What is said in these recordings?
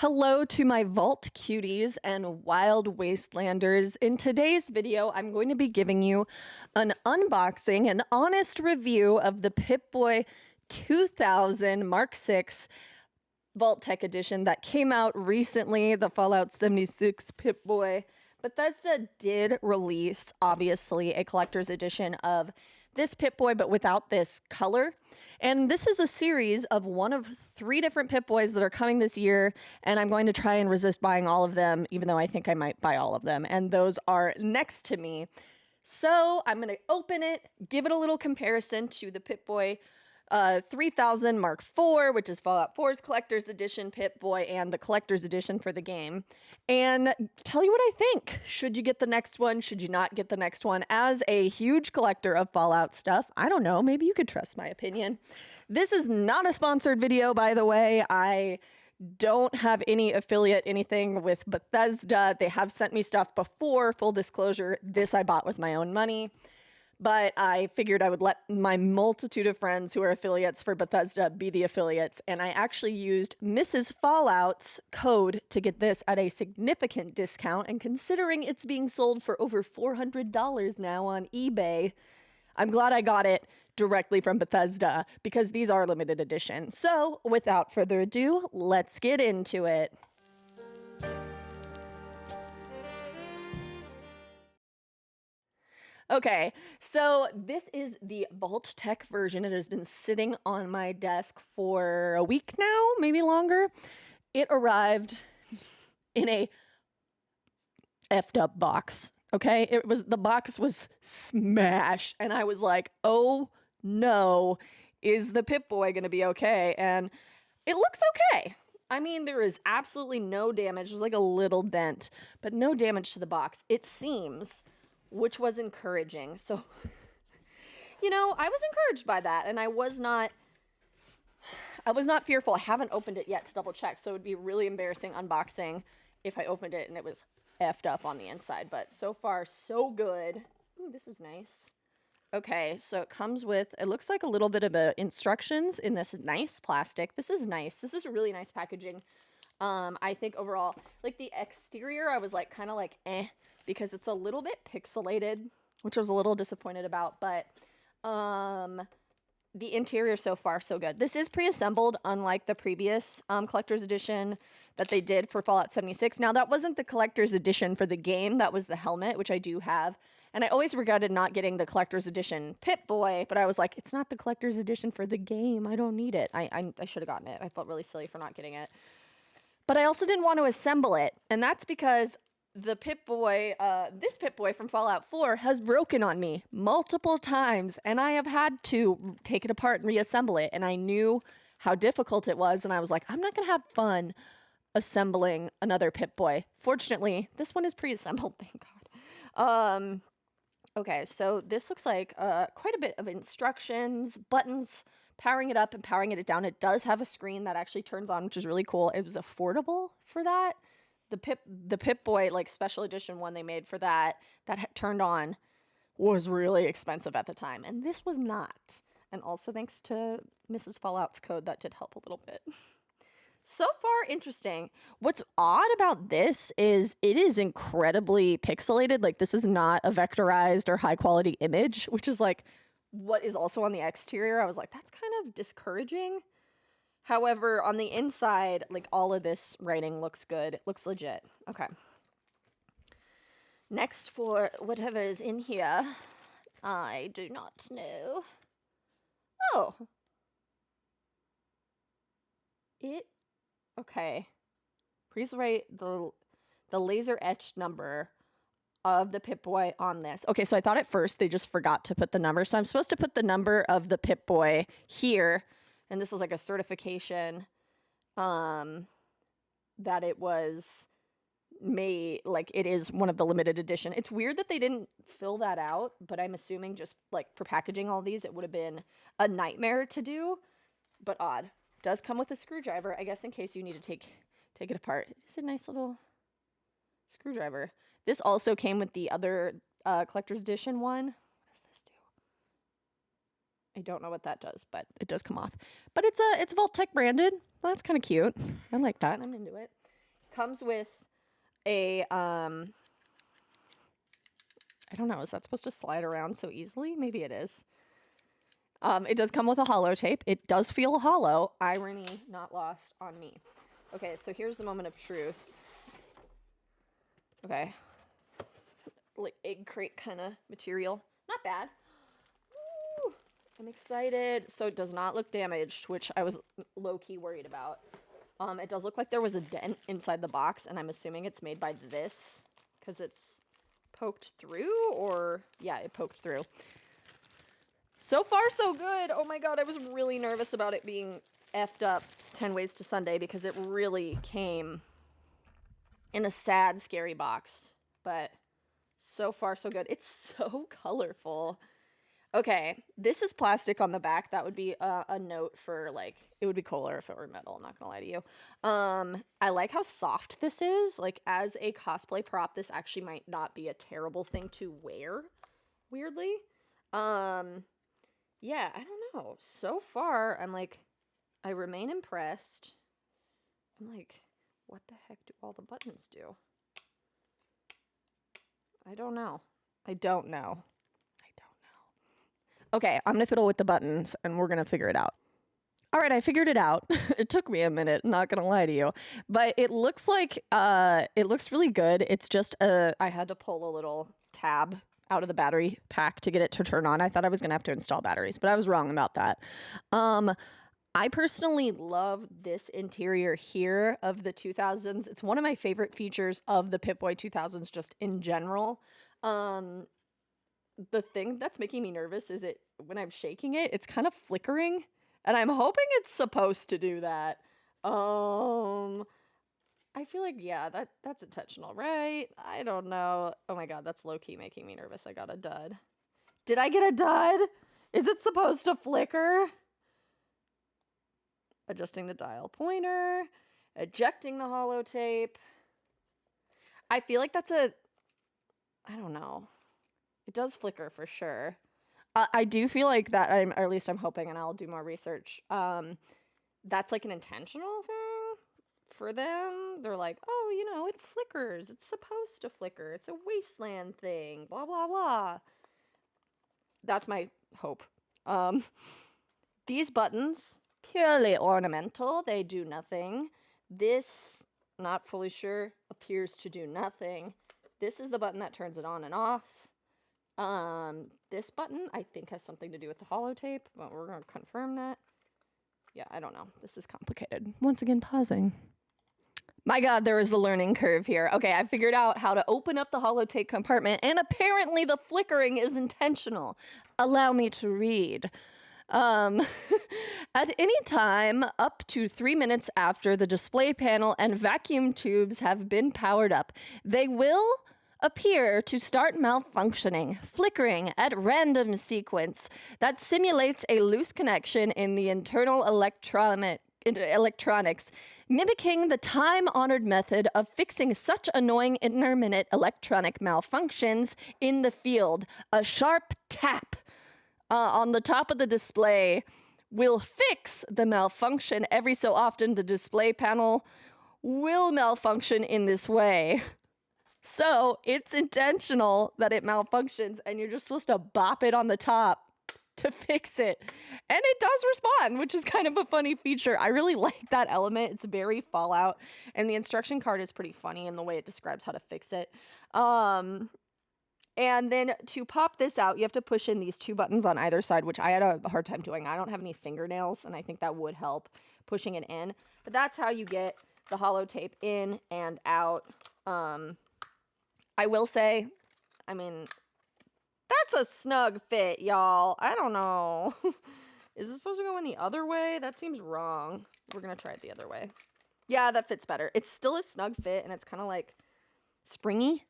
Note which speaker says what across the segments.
Speaker 1: Hello to my vault cuties and wild wastelanders. In today's video, I'm going to be giving you an unboxing, an honest review of the Pip-Boy 2000 Mark VI Vault-Tec edition that came out recently, the Fallout 76 Pip-Boy. Bethesda did release, obviously, a collector's edition of this Pip-Boy, but without this color. And this is a series of one of 3 different Pip-Boys that are coming this year, and I'm going to try and resist buying all of them, even though I think I might buy all of them. And those are next to me. So I'm going to open it, give it a little comparison to the Pip-Boy 3000 Mark IV, which is Fallout 4's Collector's Edition Pip-Boy and the Collector's Edition for the game, and tell you what I think. Should you get the next one? Should you not get the next one? As a huge collector of Fallout stuff, I don't know, maybe you could trust my opinion. This is not a sponsored video, by the way. I don't have any affiliate anything with Bethesda. They have sent me stuff before, full disclosure. This I bought with my own money. But I figured I would let my multitude of friends who are affiliates for Bethesda be the affiliates, and I actually used Mrs. Fallout's code to get this at a significant discount, and considering it's being sold for over $400 now on eBay, I'm glad I got it directly from Bethesda, because these are limited edition. So, without further ado, let's get into it. Okay, so this is the Vault-Tec version. It has been sitting on my desk for a week now, maybe longer. It arrived in a effed up box, okay? The box was smashed, and I was like, oh no, is the Pip-Boy gonna be okay? And it looks okay. I mean, there is absolutely no damage. There's like a little dent, but no damage to the box, it seems, which was encouraging. So, you know, I was encouraged by that, and I was not fearful. I haven't opened it yet to double check, so it would be really embarrassing unboxing if I opened it and it was effed up on the inside, but so far, so good. Ooh, this is nice. Okay, so it comes with, it looks like a little bit of instructions in this nice plastic. This is nice. This is really nice packaging. I think overall, like the exterior, I was like kind of like because it's a little bit pixelated, which I was a little disappointed about, but the interior so far so good. This is pre-assembled, unlike the previous collector's edition that they did for Fallout 76. Now, that wasn't the collector's edition for the game. That was the helmet, which I do have. And I always regretted not getting the collector's edition Pip-Boy, but I was like, it's not the collector's edition for the game. I don't need it. I should have gotten it. I felt really silly for not getting it. But I also didn't want to assemble it, and that's because the Pip-Boy, this Pip-Boy from Fallout 4 has broken on me multiple times, and I have had to take it apart and reassemble it, and I knew how difficult it was, and I was like, I'm not going to have fun assembling another Pip-Boy. Fortunately, this one is pre-assembled, thank God. Okay, so this looks like quite a bit of instructions, buttons, powering it up and powering it down. It does have a screen that actually turns on, which is really cool. It was affordable for that. The Pip-Boy, like, special edition one they made for that turned on was really expensive at the time, and this was not. And also thanks to Mrs. Fallout's code, that did help a little bit. So far, interesting. What's odd about this is it is incredibly pixelated. Like, this is not a vectorized or high quality image, which is like what is also on the exterior. I was like, that's kind of discouraging. However, on the inside, like, all of this writing looks good. It looks legit. Okay. Next, for whatever is in here, I do not know. Oh. Okay. Please write the laser etched number of the Pip-Boy on this. Okay, so I thought at first they just forgot to put the number. So I'm supposed to put the number of the Pip-Boy here. And this is like a certification that it was made, like, it is one of the limited edition. It's weird that they didn't fill that out, but I'm assuming just like for packaging all these, it would have been a nightmare to do, but odd. Does come with a screwdriver, I guess, in case you need to take it apart. It's a nice little screwdriver. This also came with the other collector's edition one. What does this do? I don't know what that does, but it does come off. But it's Vault-Tec branded. Well, that's kind of cute. I like that. I'm into it. comes with a, I don't know, is that supposed to slide around so easily? Maybe it is. It does come with a holotape. It does feel hollow. Irony not lost on me. Okay, so here's the moment of truth. Okay. Like egg crate kind of material. Not bad. Woo! I'm excited. So it does not look damaged, which I was low-key worried about. It does look like there was a dent inside the box, and I'm assuming it's made by this because it's poked through, or yeah, it poked through. So far, so good. Oh my god, I was really nervous about it being effed up 10 Ways to Sunday because it really came in a sad, scary box. But so far, so good. It's so colorful. Okay, this is plastic on the back. That would be a note for, like, it would be cooler if it were metal, not gonna lie to you. I like how soft this is. Like, as a cosplay prop, this actually might not be a terrible thing to wear, weirdly. Yeah, I don't know. So far, I'm like, I remain impressed. I'm like, what the heck do all the buttons do? I don't know. I don't know. Okay, I'm gonna fiddle with the buttons and we're gonna figure it out. All right, I figured it out. It took me a minute, not gonna lie to you, but it looks like, it looks really good. It's just I had to pull a little tab out of the battery pack to get it to turn on. I thought I was gonna have to install batteries, but I was wrong about that. I personally love this interior here of the 2000s. It's one of my favorite features of the Pip-Boy 2000s just in general. The thing that's making me nervous is when I'm shaking it, it's kind of flickering, and I'm hoping it's supposed to do that. I feel like, yeah, that's intentional, right? I don't know. Oh my god, that's low-key making me nervous. I got a dud. Did I get a dud? Is it supposed to flicker? Adjusting the dial pointer. Ejecting the holotape. I feel like that's I don't know. It does flicker for sure. I do feel like that, or at least I'm hoping, and I'll do more research. That's like an intentional thing for them. They're like, oh, you know, it flickers. It's supposed to flicker. It's a wasteland thing. Blah, blah, blah. That's my hope. These buttons, purely ornamental. They do nothing. This, not fully sure, appears to do nothing. This is the button that turns it on and off. This button, I think, has something to do with the holotape, but we're going to confirm that. Yeah, I don't know. This is complicated. Once again, pausing. My god, there is a learning curve here. Okay, I figured out how to open up the holotape compartment, and apparently the flickering is intentional. Allow me to read. At any time up to 3 minutes after the display panel and vacuum tubes have been powered up, they will appear to start malfunctioning, flickering at random sequence that simulates a loose connection in the internal electronics, mimicking the time-honored method of fixing such annoying intermittent electronic malfunctions in the field. A sharp tap on the top of the display will fix the malfunction. Every so often, the display panel will malfunction in this way. So it's intentional that it malfunctions, and you're just supposed to bop it on the top to fix it. And it does respond, which is kind of a funny feature. I really like that element. It's very Fallout, and the instruction card is pretty funny in the way it describes how to fix it. And then to pop this out, you have to push in these two buttons on either side, which I had a hard time doing. I don't have any fingernails, and I think that would help pushing it in. But that's how you get the holotape in and out. I will say, I mean, that's a snug fit, y'all. I don't know. Is it supposed to go in the other way? That seems wrong. We're going to try it the other way. Yeah, that fits better. It's still a snug fit, and it's kind of like springy,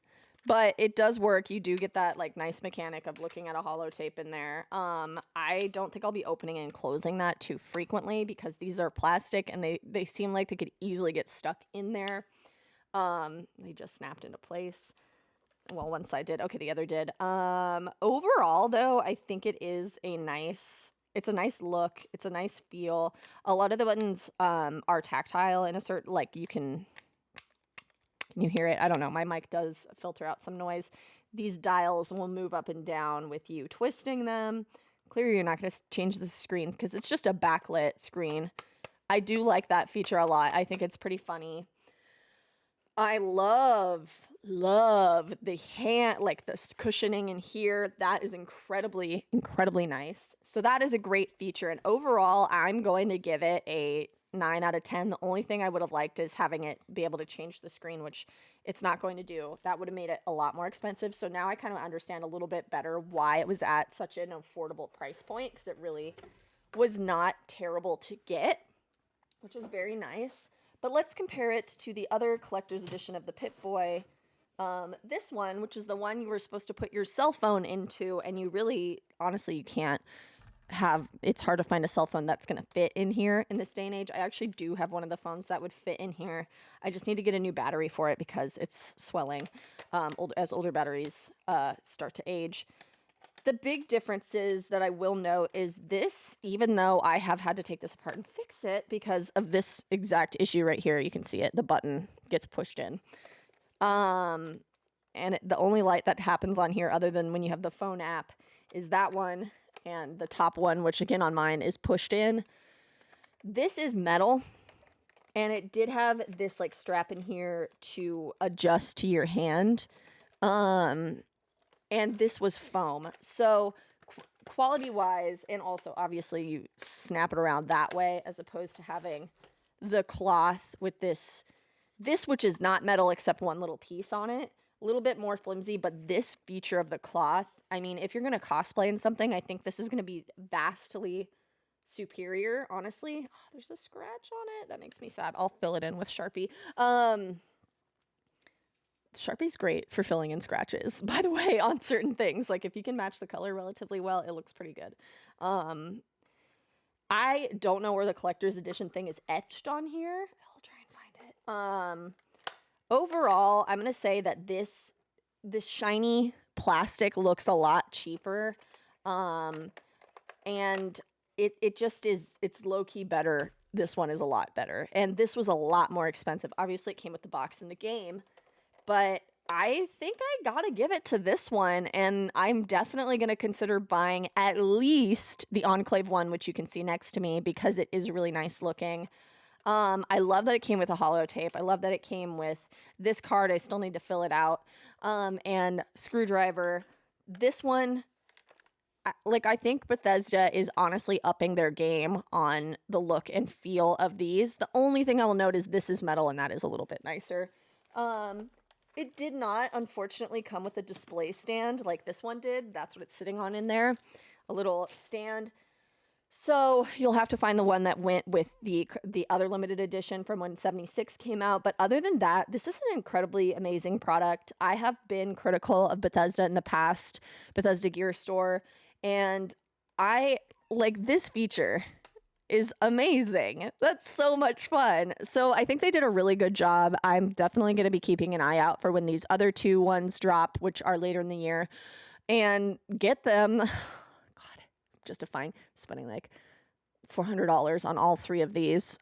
Speaker 1: but it does work. You do get that like nice mechanic of looking at a holotape in there. I don't think I'll be opening and closing that too frequently because these are plastic, and they seem like they could easily get stuck in there. They just snapped into place. Well, one side did. Okay, the other did. Overall, though, I think it's a nice look. It's a nice feel. A lot of the buttons are tactile in a certain, like, you can Can you hear it? I don't know. My mic does filter out some noise. These dials will move up and down with you twisting them. Clearly, you're not going to change the screen because it's just a backlit screen. I do like that feature a lot. I think it's pretty funny. I love the hand, like this cushioning in here. That is incredibly nice. So that is a great feature. And overall, I'm going to give it a 9 out of 10. The only thing I would have liked is having it be able to change the screen, which it's not going to do. That would have made it a lot more expensive. So now I kind of understand a little bit better why it was at such an affordable price point, because it really was not terrible to get, which was very nice. But let's compare it to the other collector's edition of the Pip-Boy. This one, which is the one you were supposed to put your cell phone into, and you really, honestly, you can't have, it's hard to find a cell phone that's going to fit in here in this day and age. I actually do have one of the phones that would fit in here. I just need to get a new battery for it because it's swelling as older batteries start to age. The big differences that I will note is this, even though I have had to take this apart and fix it because of this exact issue right here, you can see it, the button gets pushed in. And the only light that happens on here other than when you have the phone app is that one, and the top one, which again on mine is pushed in. This is metal, and it did have this like strap in here to adjust to your hand. And this was foam. So quality-wise, and also obviously you snap it around that way as opposed to having the cloth with this which is not metal except one little piece on it. A little bit more flimsy, but this feature of the cloth, I mean, if you're going to cosplay in something, I think this is going to be vastly superior, honestly. Oh, there's a scratch on it. That makes me sad. I'll fill it in with Sharpie. Sharpie's great for filling in scratches, by the way, on certain things. Like if you can match the color relatively well, it looks pretty good. I don't know where the collector's edition thing is etched on here. I'll try and find it. Overall, I'm going to say that this shiny plastic looks a lot cheaper. And it just is, it's low-key better. This one is a lot better. And this was a lot more expensive. Obviously, it came with the box and the game. But I think I gotta give it to this one, and I'm definitely gonna consider buying at least the Enclave one, which you can see next to me, because it is really nice looking. I love that it came with a holotape. I love that it came with this card. I still need to fill it out. And screwdriver. This one, I think Bethesda is honestly upping their game on the look and feel of these. The only thing I will note is this is metal, and that is a little bit nicer. It did not, unfortunately, come with a display stand like this one did. That's what it's sitting on in there, a little stand. So you'll have to find the one that went with the other limited edition from when 76 came out. But other than that, this is an incredibly amazing product. I have been critical of Bethesda in the past, Bethesda Gear Store, and I like this feature is amazing. That's so much fun. So I think they did a really good job. I'm definitely going to be keeping an eye out for when these other two ones drop, which are later in the year, and get them. God, justifying spending like $400 on all three of these.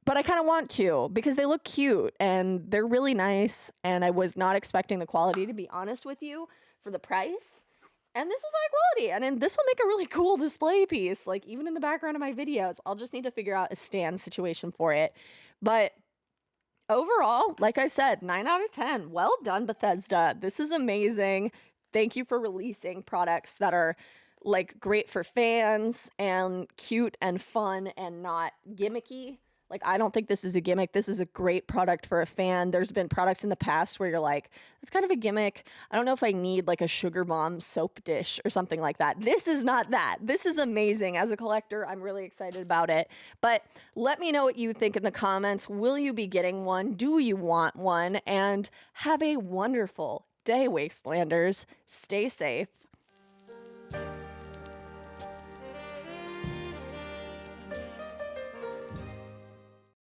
Speaker 1: But I kind of want to because they look cute and they're really nice. And I was not expecting the quality, to be honest with you, for the price. And this is high quality, and then this will make a really cool display piece, like even in the background of my videos. I'll just need to figure out a stand situation for it. But overall, like I said, 9 out of 10. Well done, Bethesda. This is amazing. Thank you for releasing products that are like great for fans and cute and fun and not gimmicky. Like, I don't think this is a gimmick. This is a great product for a fan. There's been products in the past where you're like, it's kind of a gimmick. I don't know if I need like a Sugar Bomb soap dish or something like that. This is not that. This is amazing. As a collector, I'm really excited about it. But let me know what you think in the comments. Will you be getting one? Do you want one? And have a wonderful day, Wastelanders. Stay safe.